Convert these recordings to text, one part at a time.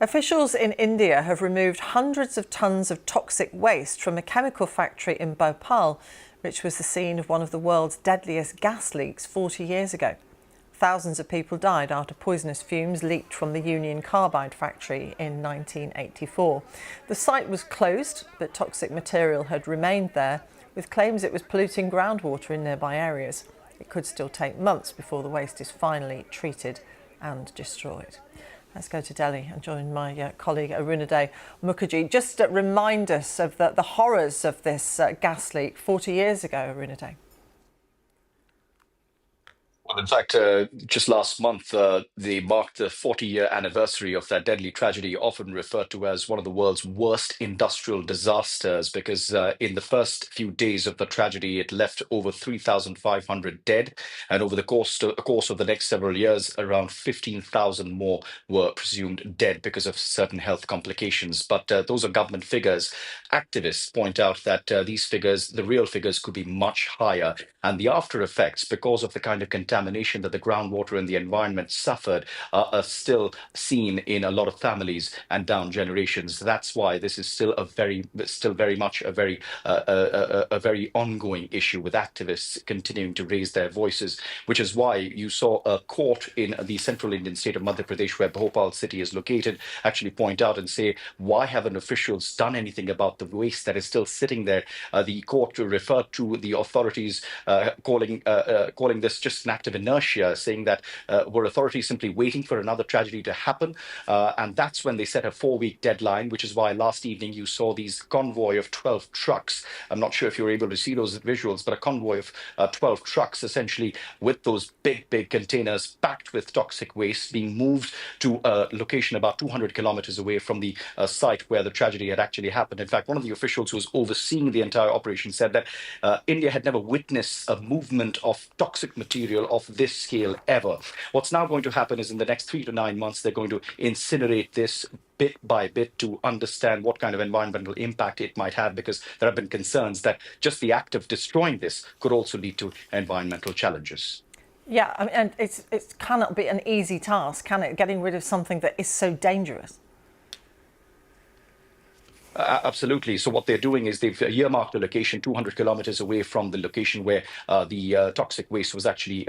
Officials in India have removed hundreds of tons of toxic waste from a chemical factory in Bhopal, which was the scene of one of the world's deadliest gas leaks 40 years ago. Thousands of people died after poisonous fumes leaked from the Union Carbide factory in 1984. The site was closed, but toxic material had remained there, with claims it was polluting groundwater in nearby areas. It could still take months before the waste is finally treated and destroyed. Let's go to Delhi and join my colleague Arunadhay Mukherjee. Just remind us of the horrors of this gas leak 40 years ago, Arunadhay. Well, in fact, just last month, they marked the 40-year anniversary of that deadly tragedy, often referred to as one of the world's worst industrial disasters, because in the first few days of the tragedy, it left over 3,500 dead. And over the course of the next several years, around 15,000 more were presumed dead because of certain health complications. But those are government figures. Activists point out that these figures, the real figures, could be much higher. And the after effects, because of the kind of contamination that the groundwater and the environment suffered, are still seen in a lot of families and down generations. That's why this is still very much a very ongoing issue, with activists continuing to raise their voices, which is why you saw a court in the central Indian state of Madhya Pradesh, where Bhopal city is located, actually point out and say, why haven't officials done anything about the waste that is still sitting there? The court referred to the authorities calling this just an act of inertia, saying that were authorities simply waiting for another tragedy to happen? And that's when they set a 4-week deadline, which is why last evening you saw these convoy of 12 trucks. I'm not sure if you were able to see those visuals, but a convoy of 12 trucks, essentially with those big containers packed with toxic waste, being moved to a location about 200 kilometers away from the site where the tragedy had actually happened. In fact, one of the officials who was overseeing the entire operation said that India had never witnessed a movement of toxic material of this scale ever. What's now going to happen is in the next 3 to 9 months, they're going to incinerate this bit by bit to understand what kind of environmental impact it might have, because there have been concerns that just the act of destroying this could also lead to environmental challenges. Yeah, I mean, and it cannot be an easy task, can it, getting rid of something that is so dangerous? Absolutely. So what they're doing is they've earmarked a location 200 kilometers away from the location where the toxic waste was actually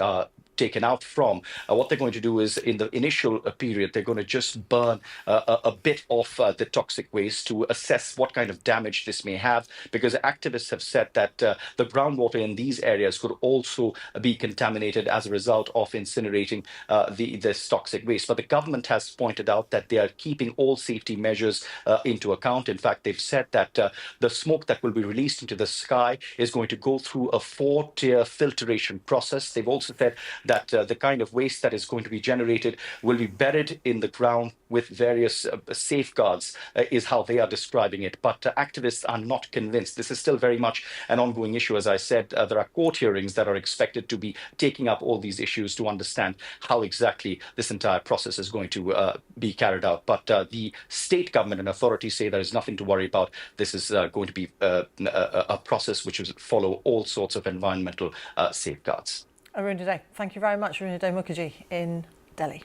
taken out from. What they're going to do is, in the initial period, they're going to just burn a bit of the toxic waste to assess what kind of damage this may have, because activists have said that the groundwater in these areas could also be contaminated as a result of incinerating this toxic waste. But the government has pointed out that they are keeping all safety measures into account. In fact, they've said that the smoke that will be released into the sky is going to go through a 4-tier filtration process. They've also said that the kind of waste that is going to be generated will be buried in the ground with various safeguards, is how they are describing it. But activists are not convinced. This is still very much an ongoing issue. As I said, there are court hearings that are expected to be taking up all these issues to understand how exactly this entire process is going to be carried out. But the state government and authorities say there is nothing to worry about. This is going to be a process which will follow all sorts of environmental safeguards. Arunadhay, thank you very much. Arunadhay Mukherjee in Delhi.